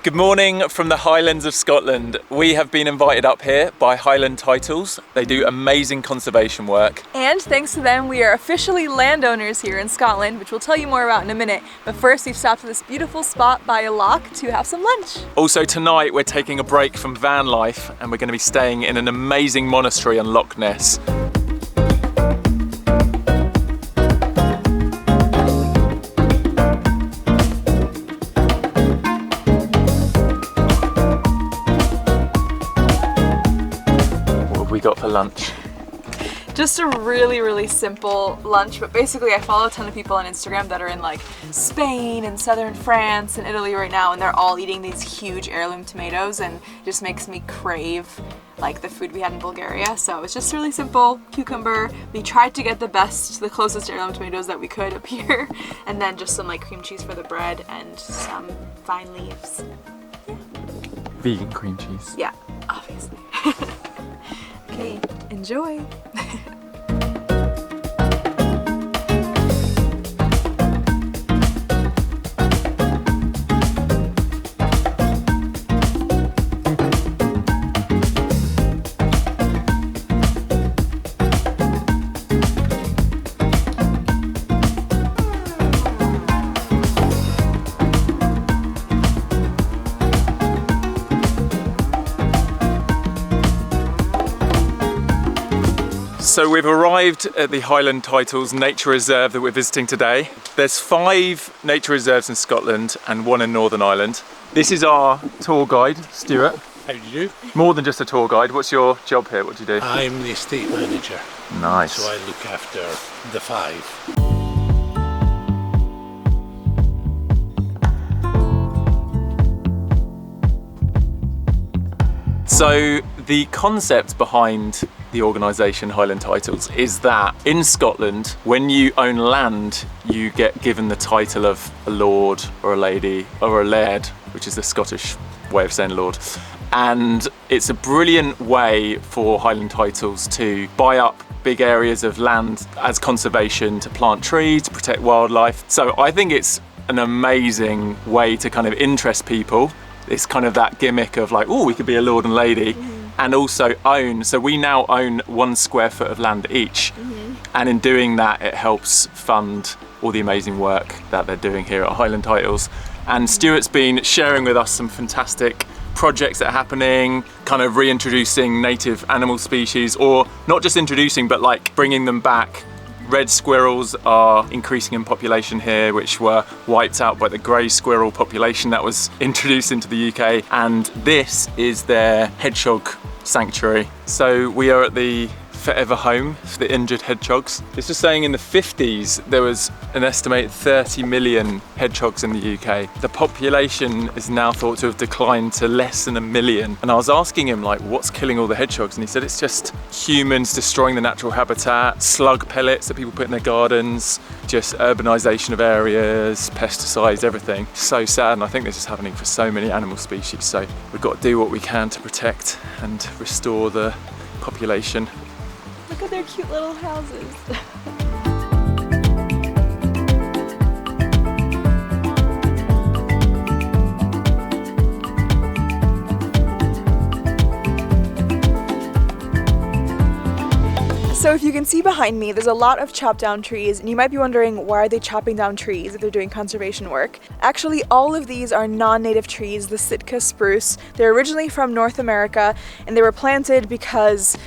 Good morning from the Highlands of Scotland. We have been invited up here by Highland Titles. They do amazing conservation work. And thanks to them, we are officially landowners here in Scotland, which we'll tell you more about in a minute. But first, we've stopped at this beautiful spot by a loch to have some lunch. Also tonight, we're taking a break from van life and we're going to be staying in an amazing monastery on Loch Ness. We got for lunch? Just a really simple lunch, but basically I follow a ton of people on Instagram that are in like Spain and southern France and Italy right now, and they're all eating these huge heirloom tomatoes, and it just makes me crave like the food we had in Bulgaria. So it's just really simple: cucumber. We tried to get the closest heirloom tomatoes that we could up here, and then just some like cream cheese for the bread and some vine leaves. Yeah. Vegan cream cheese. Yeah, obviously. Okay, enjoy! So we've arrived at the Highland Titles Nature Reserve that we're visiting today. There's 5 nature reserves in Scotland and 1 in Northern Ireland. This is our tour guide, Stuart. How do you do? More than just a tour guide. What's your job here? What do you do? I'm the estate manager. Nice. So I look after the 5. So the concept behind the organisation Highland Titles is that in Scotland, when you own land, you get given the title of a lord or a lady or a laird, which is the Scottish way of saying lord. And it's a brilliant way for Highland Titles to buy up big areas of land as conservation, to plant trees, to protect wildlife. So I think it's an amazing way to kind of interest people. It's kind of that gimmick of like, oh, we could be a lord and lady, and also own. So we now own 1 square foot of land each. And in doing that, it helps fund all the amazing work that they're doing here at Highland Titles. And Stuart's been sharing with us some fantastic projects that are happening, kind of reintroducing native animal species, or not just introducing, but like bringing them back. Red squirrels are increasing in population here, which were wiped out by the grey squirrel population that was introduced into the UK. And this is their hedgehog sanctuary. So we are at the forever home for the injured hedgehogs. This was saying in the 50s there was an estimated 30 million hedgehogs in the UK. The population is now thought to have declined to less than 1 million. And I was asking him like, what's killing all the hedgehogs? And he said it's just humans destroying the natural habitat, slug pellets that people put in their gardens, just urbanisation of areas, pesticides, everything. So sad, and I think this is happening for so many animal species. So we've got to do what we can to protect and restore the population. Look at their cute little houses. So if you can see behind me, there's a lot of chopped down trees, and you might be wondering, why are they chopping down trees if they're doing conservation work? Actually, all of these are non-native trees, the Sitka spruce. They're originally from North America, and they were planted because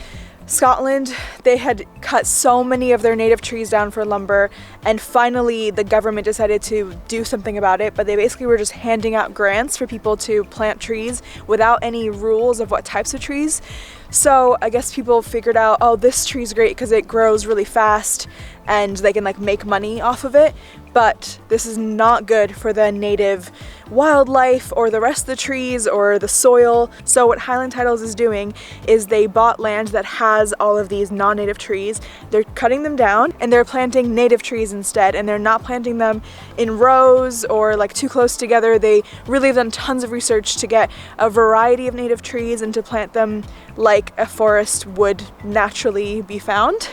Scotland, they had cut so many of their native trees down for lumber, and finally the government decided to do something about it, but they basically were just handing out grants for people to plant trees without any rules of what types of trees. So I guess people figured out, oh, this tree's great because it grows really fast and they can like make money off of it, but this is not good for the native wildlife or the rest of the trees or the soil. So what Highland Titles is doing is they bought land that has all of these non-native trees. They're cutting them down and they're planting native trees instead, and they're not planting them in rows or like too close together. They really have done tons of research to get a variety of native trees and to plant them like like a forest would naturally be found.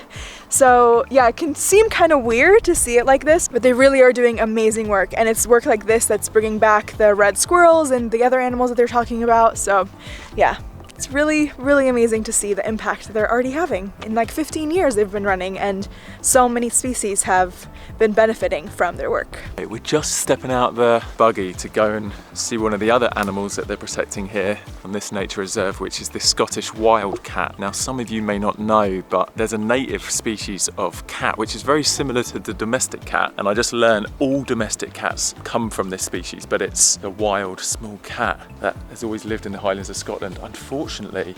So yeah, it can seem kind of weird to see it like this, but they really are doing amazing work, and it's work like this that's bringing back the red squirrels and the other animals that they're talking about. So yeah, it's really, really amazing to see the impact that they're already having. In like 15 years they've been running, and so many species have been benefiting from their work. We're just stepping out the buggy to go and see one of the other animals that they're protecting here on this nature reserve, which is the Scottish wildcat. Now, some of you may not know, but there's a native species of cat which is very similar to the domestic cat, and I just learned all domestic cats come from this species, but it's the wild small cat that has always lived in the Highlands of Scotland. Unfortunately,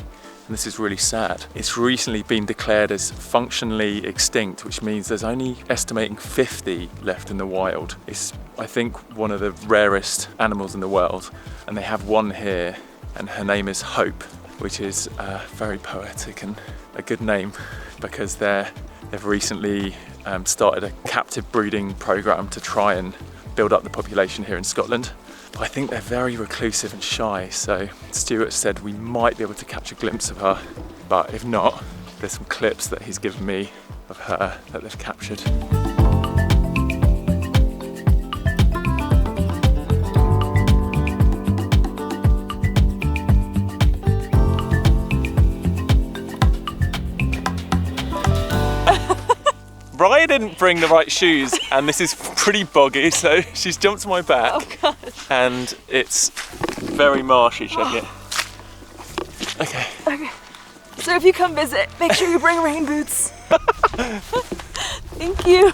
and this is really sad, it's recently been declared as functionally extinct, which means there's only estimating 50 left in the wild. It's, I think, one of the rarest animals in the world, and they have one here, and her name is Hope, which is very poetic and a good name, because they've recently started a captive breeding program to try and build up the population here in Scotland. But I think they're very reclusive and shy, so Stuart said we might be able to catch a glimpse of her, but if not, there's some clips that he's given me of her that they've captured. Raya didn't bring the right shoes, and this is pretty boggy, so she's jumped on my back. Oh gosh. And it's very marshy, check it. Okay. Okay. So if you come visit, make sure you bring rain boots. Thank you.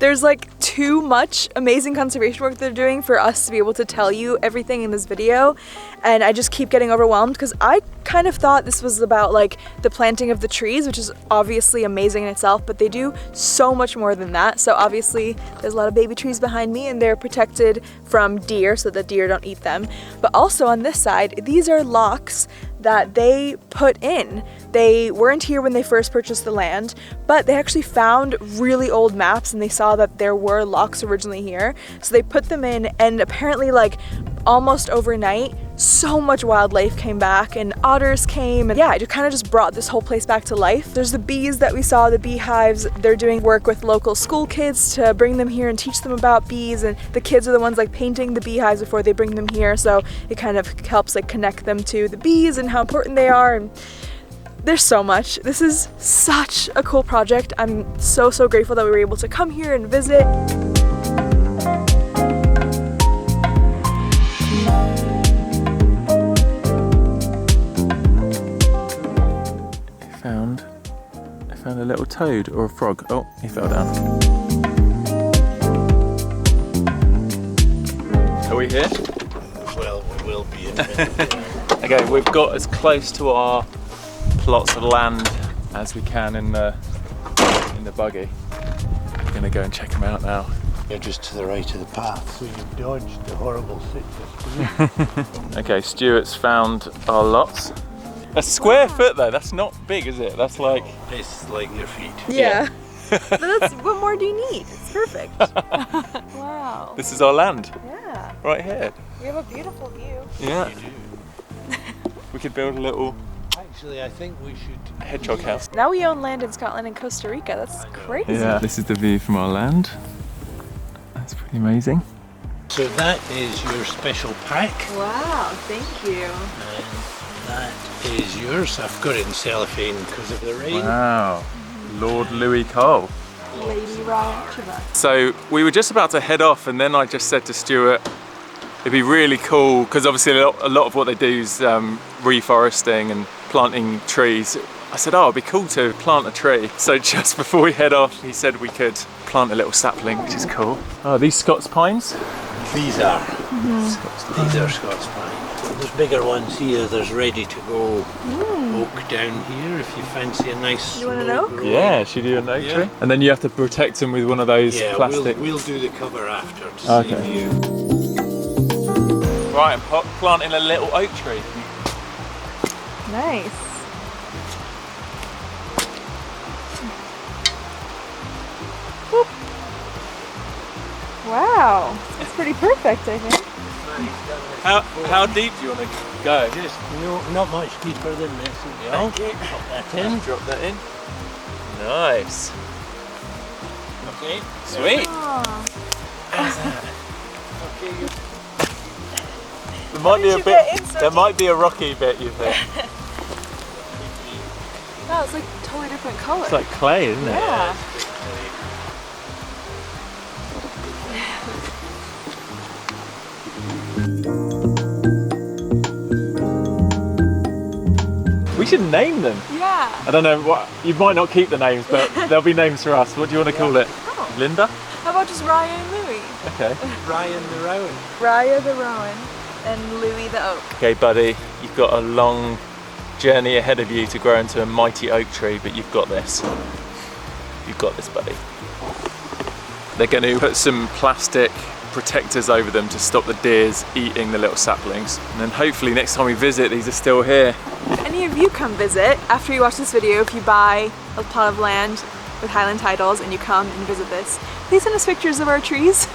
There's like too much amazing conservation work they're doing for us to be able to tell you everything in this video, and I just keep getting overwhelmed because I kind of thought this was about like the planting of the trees, which is obviously amazing in itself, but they do so much more than that. So obviously there's a lot of baby trees behind me, and they're protected from deer so that deer don't eat them. But also on this side, these are locks that they put in. They weren't here when they first purchased the land, but they actually found really old maps and they saw that there were locks originally here. So they put them in, and apparently like almost overnight, so much wildlife came back and otters came, and yeah, it kind of just brought this whole place back to life. There's the bees that we saw, the beehives. They're doing work with local school kids to bring them here and teach them about bees, and the kids are the ones like painting the beehives before they bring them here, so it kind of helps like connect them to the bees and how important they are. And there's so much. This is such a cool project. I'm so grateful that we were able to come here and visit. I found a little toad or a frog. Oh, he fell down. Are we here? Well, we will be in a minute. Okay, we've got as close to our plots of land as we can in the buggy. We're gonna go and check them out now. You're just to the right of the path, so you've dodged the horrible citrus. Okay, Stuart's found our lots. A square foot though, that's not big, is it? That's like... It's like your feet. Yeah. But that's, what more do you need? It's perfect. Wow. This is our land. Yeah. Right here. We have a beautiful view. Yeah. You do. We could build a little Actually, I think we should... hedgehog house. Now we own land in Scotland and Costa Rica. That's crazy. Yeah, this is the view from our land. That's pretty amazing. So that is your special pack. Wow, thank you. And that is yours. I've got it in cellophane because of the rain. Wow. Lord Louis Cole. Lady Raya. So we were just about to head off, and then I just said to Stuart, it'd be really cool, because obviously a lot of what they do is reforesting and planting trees. I said, oh, it'd be cool to plant a tree. So just before we head off, he said we could plant a little sapling, which is cool. Oh, are these Scots pines? These are. These are Scots pine. There's bigger ones here. There's ready to go oak down here if you fancy a nice. You want an oak? Yeah, should you do an oak tree? And then you have to protect them with one of those plastic. We'll do the cover after to Okay. save you. Right, I'm planting a little oak tree. Nice. Whoop. Wow, that's pretty perfect, I think. How deep do you want to go? Just not much deeper than this. Okay, drop that in. Drop that in. Nice. Okay, Sweet. Aw. okay. There might be did a you bit. get in so There deep? might be a rocky bit. You think? Wow, it's like a totally different color. It's like clay, isn't it? Yeah. We should name them. Yeah. I don't know what. You might not keep the names, but there'll be names for us. What do you want to call it? Oh. Linda. How about just Raya and Louie? Okay. Ryan the Rowan. Raya the Rowan and Louie the Oak. Okay, buddy. You've got a long journey ahead of you to grow into a mighty oak tree, but you've got this. You've got this, buddy. They're going to put some plastic protectors over them to stop the deers eating the little saplings. And then hopefully next time we visit, these are still here. If any of you come visit, after you watch this video, if you buy a plot of land with Highland Titles and you come and visit this, please send us pictures of our trees.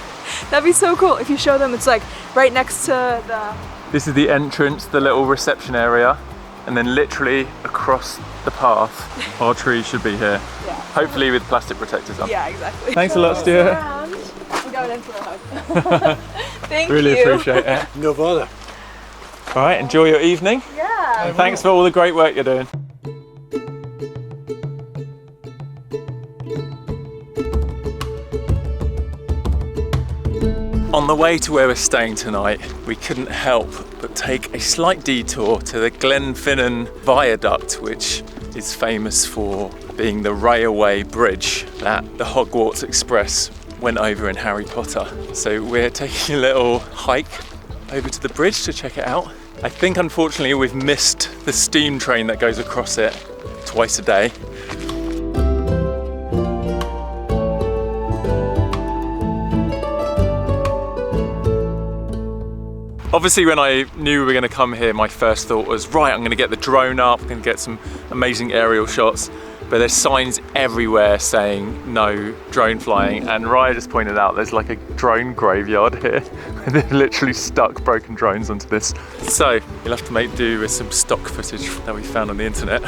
That'd be so cool if you show them. It's like right next to the... This is the entrance, the little reception area, and then literally across the path, our trees should be here. Yeah. Hopefully with plastic protectors on. Yeah, exactly. Thanks a lot, Stuart. Around. I'm going in for a hug. Thank Really you. appreciate it. No bother. All right, enjoy your evening. Yeah. And thanks for all the great work you're doing. On the way to where we're staying tonight, we couldn't help but take a slight detour to the Glenfinnan viaduct, which is famous for being the railway bridge that the Hogwarts Express went over in Harry Potter. So we're taking a little hike over to the bridge to check it out. I think unfortunately we've missed the steam train that goes across it twice a day. Obviously when I knew we were going to come here, my first thought was, right, I'm going to get the drone up, I'm going to get some amazing aerial shots, but there's signs everywhere saying no drone flying, and Raya just pointed out there's like a drone graveyard here, where they've literally stuck broken drones onto this. So you'll have to make do with some stock footage that we found on the internet.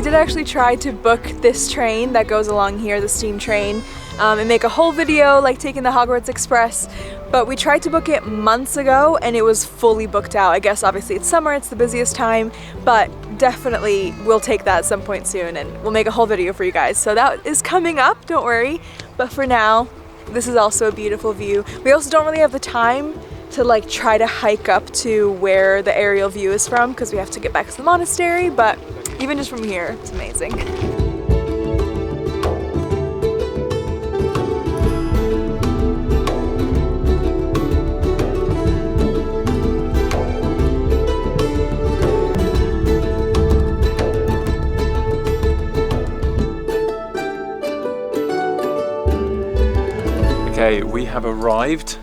I actually tried to book this train that goes along here, the steam train, and make a whole video like taking the Hogwarts Express, but we tried to book it months ago and it was fully booked out. I guess obviously it's summer, it's the busiest time, but definitely we'll take that at some point soon and we'll make a whole video for you guys. So that is coming up, don't worry, but for now, this is also a beautiful view. We also don't really have the time to like try to hike up to where the aerial view is from because we have to get back to the monastery, but even just from here, it's amazing. Okay, we have arrived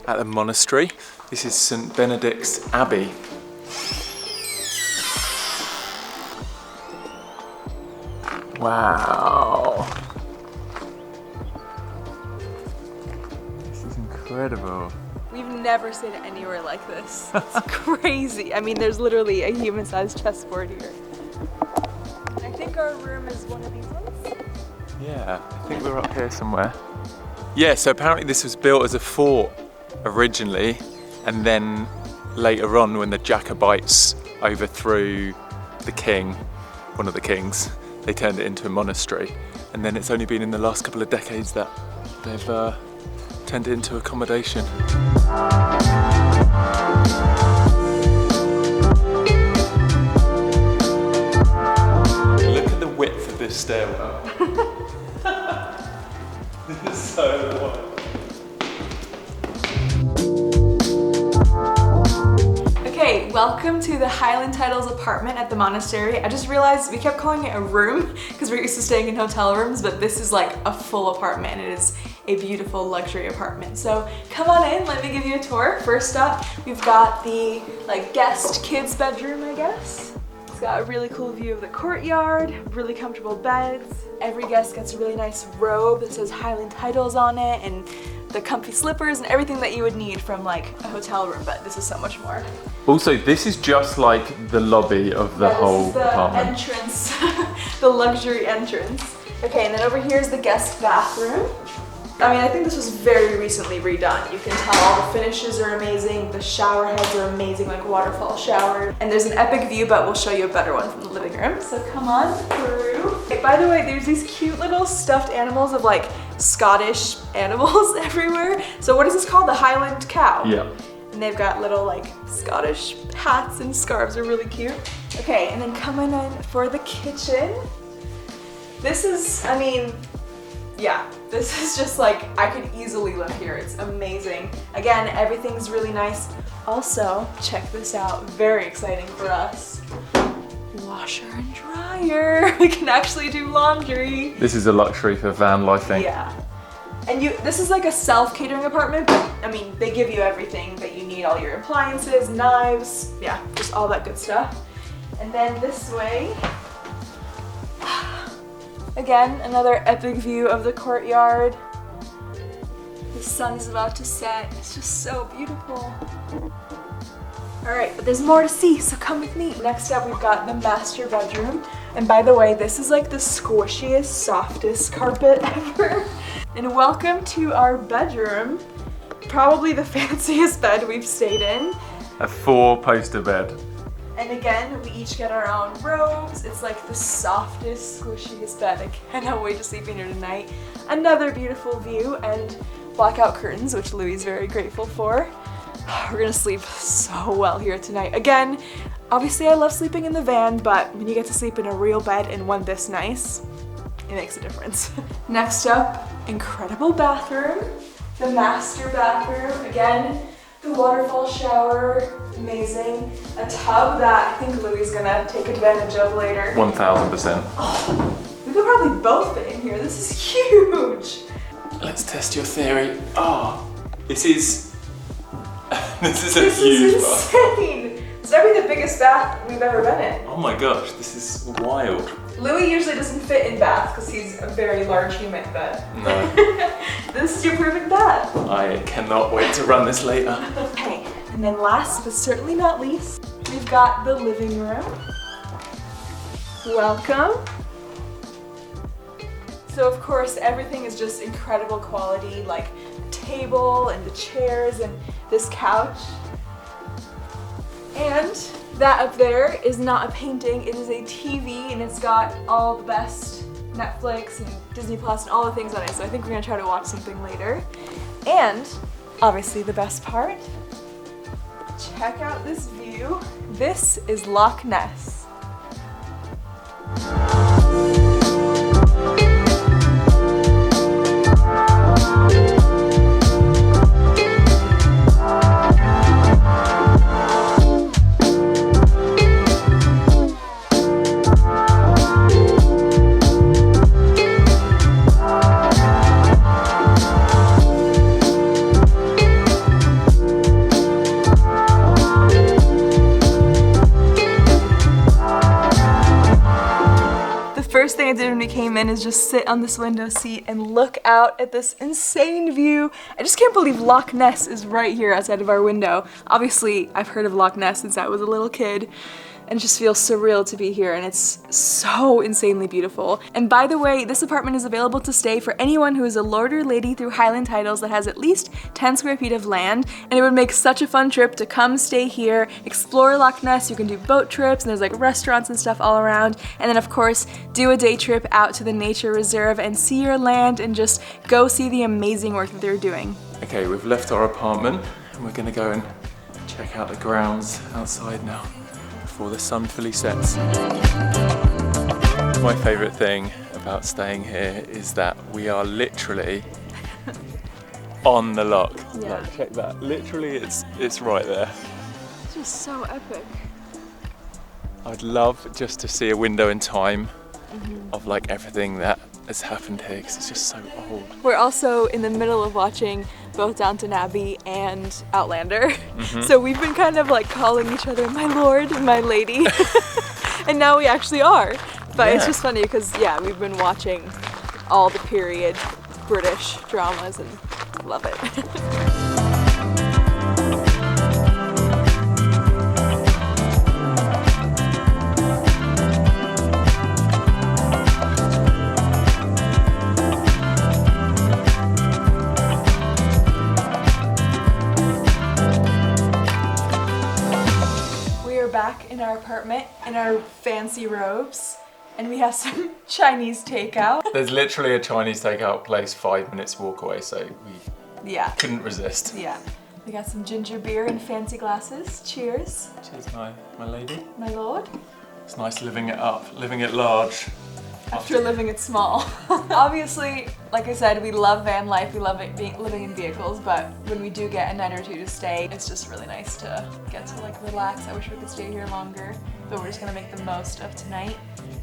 at the monastery. This is St. Benedict's Abbey. Wow. This is incredible. We've never stayed anywhere like this. It's crazy. I mean, there's literally a human-sized chessboard here. I think our room is one of these ones. Yeah, I think we're up here somewhere. Yeah, so apparently this was built as a fort originally, and then later on when the Jacobites overthrew the king, one of the kings, they turned it into a monastery. And then it's only been in the last couple of decades that they've turned it into accommodation. Look at the width of this stairwell. This is so wide. Okay, Welcome to the Highland Titles apartment at the Monastery. I just realized we kept calling it a room because we're used to staying in hotel rooms, but this is like a full apartment and it is a beautiful luxury apartment. So come on in, let me give you a tour. First up, we've got the guest kids bedroom, I guess. It's got a really cool view of the courtyard, really comfortable beds. Every guest gets a really nice robe that says Highland Titles on it, and the comfy slippers and everything that you would need from like a hotel room, but this is so much more. Also, this is just like the lobby of the whole apartment. This is the entrance, the luxury entrance. Okay, and then over here is the guest bathroom. I mean, I think this was very recently redone. You can tell all the finishes are amazing, the shower heads are amazing, like waterfall shower. And there's an epic view, but we'll show you a better one from the living room. So come on through. Okay, by the way, there's these cute little stuffed animals of like Scottish animals everywhere. So what is this called? The Highland cow? Yeah. And they've got little like Scottish hats and scarves, are really cute. Okay, and then coming in for the kitchen. This is, I mean, yeah, this is just like, I could easily live here. It's amazing. Again, everything's really nice. Also, check this out, very exciting for us. Washer and dryer. We can actually do laundry. This is a luxury for van life thing. Yeah. And this is like a self-catering apartment, but I mean, they give you everything that you need, all your appliances, knives, yeah, just all that good stuff. And then this way, again, another epic view of the courtyard. The sun is about to set. It's just so beautiful. All right, but there's more to see, so come with me. Next up, we've got the master bedroom. And by the way, this is like the squishiest, softest carpet ever. And welcome to our bedroom. Probably the fanciest bed we've stayed in. A 4-poster bed. And again, we each get our own robes. It's like the softest, squishiest bed. I cannot wait to sleep in here tonight. Another beautiful view and blackout curtains, which Louis is very grateful for. We're gonna sleep so well here tonight. Again, obviously I love sleeping in the van, but when you get to sleep in a real bed and one this nice, it makes a difference. Next up, incredible bathroom. The master bathroom. Again, the waterfall shower, amazing. A tub that I think Louis is gonna take advantage of later. 1000%. Oh, we could probably both fit in here. This is huge. Let's test your theory. Oh, this is a huge bath. Insane. This might be the biggest bath we've ever been in. Oh my gosh, this is wild. Louis usually doesn't fit in baths because he's a very large human, but No. this is your perfect bath. I cannot wait to run this later. Okay, and then last but certainly not least, we've got the living room. Welcome. So of course, everything is just incredible quality, like the table and the chairs and this couch. And that up there is not a painting, it is a TV, and it's got all the best Netflix and Disney Plus and all the things on it, so I think we're gonna try to watch something later. And obviously the best part, check out this view. This is Loch Ness. First thing I did when we came in is just sit on this window seat and look out at this insane view. I just can't believe Loch Ness is right here outside of our window. Obviously, I've heard of Loch Ness since I was a little kid, and it just feels surreal to be here, and it's so insanely beautiful. And by the way, this apartment is available to stay for anyone who is a lord or lady through Highland Titles that has at least 10 square feet of land, and it would make such a fun trip to come stay here, explore Loch Ness. You can do boat trips, and there's like restaurants and stuff all around, and then of course, do a day trip out to the nature reserve and see your land and just go see the amazing work that they're doing. Okay, we've left our apartment, and we're gonna go and check out the grounds outside now, before the sun fully sets. My favourite thing about staying here is that we are literally on the loch. Yeah. Like, check that. Literally, it's right there. It's is so epic. I'd love just to see a window in time of like everything that has happened here, because it's just so old. We're also in the middle of watching both Downton Abbey and Outlander. So we've been kind of like calling each other my lord and my lady. And now we actually are. But it's just funny because, yeah, we've been watching all the period British dramas and I love it. Back in our apartment in our fancy robes, and we have some Chinese takeout. There's literally a Chinese takeout place 5 minutes walk away, so we couldn't resist. Yeah. We got some ginger beer in fancy glasses. Cheers. Cheers, my lady. My lord. It's nice living it up, living it large. After living it small. Obviously, like I said, we love van life, we love living in vehicles, but when we do get a night or two to stay, it's just really nice to get to like relax. I wish we could stay here longer, but we're just gonna make the most of tonight.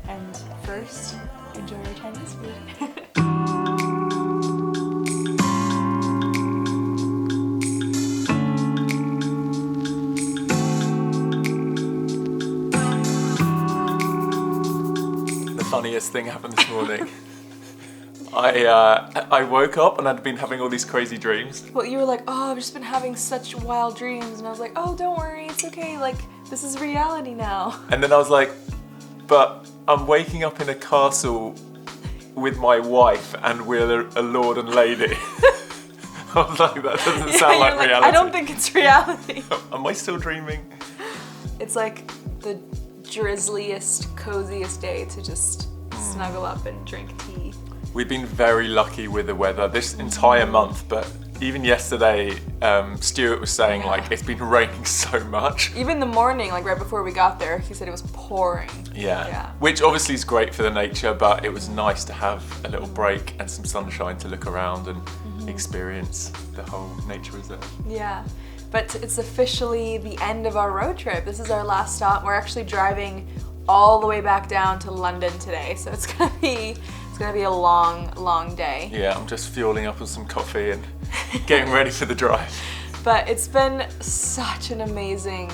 And first, enjoy our Chinese food. Funniest thing happened this morning. I woke up and I'd been having all these crazy dreams. Well, you were like, oh, I've just been having such wild dreams, and I was like, oh, don't worry, it's okay, like, this is reality now. And then I was like, but I'm waking up in a castle with my wife and we're a lord and lady. I was like, that doesn't sound like reality. I don't think it's reality. Am I still dreaming? It's like the drizzliest, coziest day to just snuggle up and drink tea. We've been very lucky with the weather this entire month, but even yesterday, Stuart was saying like it's been raining so much. Even the morning, like right before we got there, he said it was pouring. Yeah. Which obviously is great for the nature, but it was nice to have a little break and some sunshine to look around and experience the whole nature reserve. Yeah. But it's officially the end of our road trip. This is our last stop. We're actually driving all the way back down to London today, so it's gonna be a long day. Yeah, I'm just fueling up on some coffee and getting ready for the drive. But it's been such an amazing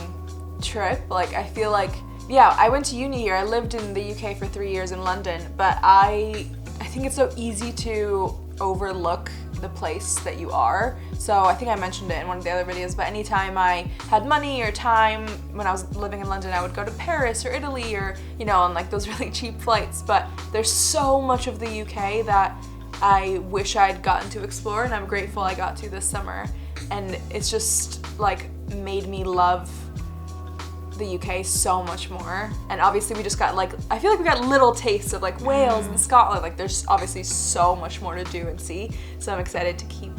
trip. Like, I feel like, yeah, I went to uni here. I lived in the UK for 3 years in London, but I think it's so easy to overlook the place that you are. So I think I mentioned it in one of the other videos, but anytime I had money or time when I was living in London, I would go to Paris or Italy or, you know, on like those really cheap flights. But there's so much of the UK that I wish I'd gotten to explore, and I'm grateful I got to this summer. And it's just like made me love the UK so much more. And obviously we just got like, I feel like we got little tastes of like Wales and Scotland. Like there's obviously so much more to do and see. So I'm excited to keep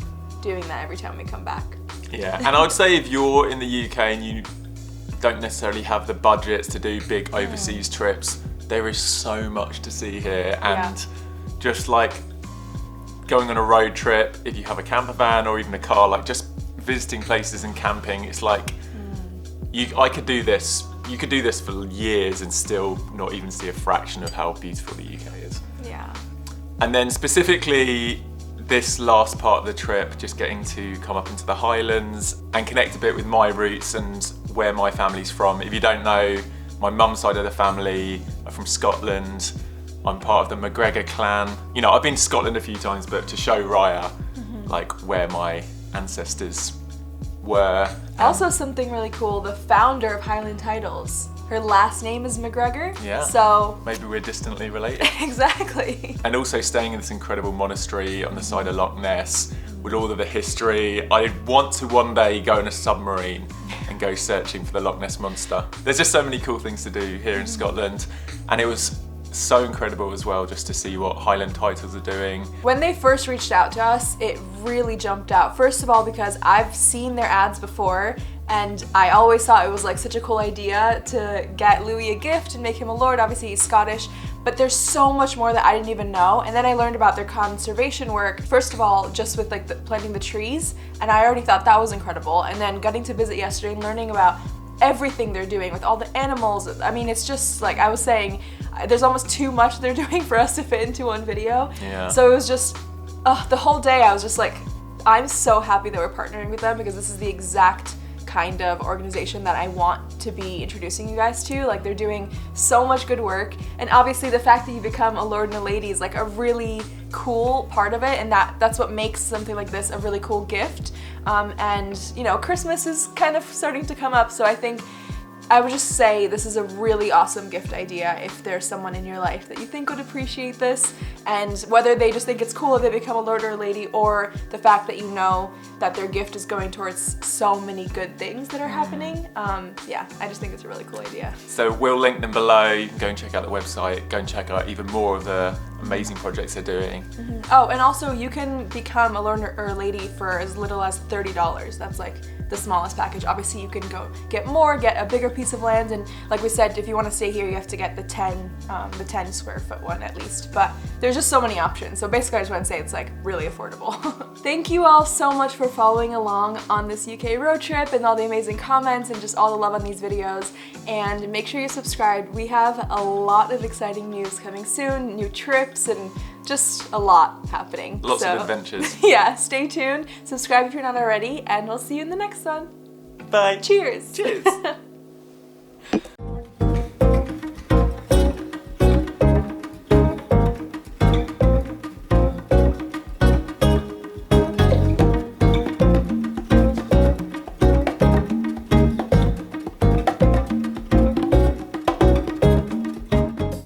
doing that every time we come back. Yeah, and I would say if you're in the UK and you don't necessarily have the budgets to do big overseas trips, there is so much to see here. And just like going on a road trip, if you have a camper van or even a car, like just visiting places and camping, it's like, I could do this. You could do this for years and still not even see a fraction of how beautiful the UK is. Yeah. And then specifically this last part of the trip, just getting to come up into the Highlands and connect a bit with my roots and where my family's from. If you don't know, my mum's side of the family are from Scotland. I'm part of the McGregor clan. You know, I've been to Scotland a few times, but to show Raya, like where my ancestors were. Also something really cool, the founder of Highland Titles, her last name is McGregor. Yeah. So maybe we're distantly related. Exactly. And also staying in this incredible monastery on the side of Loch Ness with all of the history. I want to one day go in a submarine and go searching for the Loch Ness monster. There's just so many cool things to do here in Scotland, and it was so incredible as well just to see what Highland Titles are doing. When they first reached out to us, it really jumped out. First of all, because I've seen their ads before, and I always thought it was like such a cool idea to get Louis a gift and make him a lord. Obviously he's Scottish, but there's so much more that I didn't even know. And then I learned about their conservation work. First of all, just with like planting the trees, and I already thought that was incredible. And then getting to visit yesterday and learning about everything they're doing with all the animals. I mean, it's just like I was saying, there's almost too much they're doing for us to fit into one video. Yeah. So it was just, the whole day I was just like, I'm so happy that we're partnering with them because this is the exact kind of organization that I want to be introducing you guys to. Like, they're doing so much good work, and obviously the fact that you become a lord and a lady is like a really cool part of it, and that's what makes something like this a really cool gift. And you know, Christmas is kind of starting to come up, so I think I would just say this is a really awesome gift idea if there's someone in your life that you think would appreciate this, and whether they just think it's cool if they become a lord or a lady, or the fact that you know that their gift is going towards so many good things that are happening. Yeah, I just think it's a really cool idea. So we'll link them below. You can go and check out the website, go and check out even more of the amazing projects they're doing. Oh, and also you can become a lord or a lady for as little as $30. That's like the smallest package. Obviously you can go get more, get a bigger piece of land, and like we said, if you want to stay here you have to get the 10 square foot one at least, but there's just so many options. So basically I just want to say it's like really affordable. Thank you all so much for following along on this UK road trip and all the amazing comments and just all the love on these videos, and make sure you're subscribed. We have a lot of exciting news coming soon, new trips and just a lot happening. Lots of adventures. Yeah, stay tuned, subscribe if you're not already, and we'll see you in the next one. Bye. Cheers. Cheers.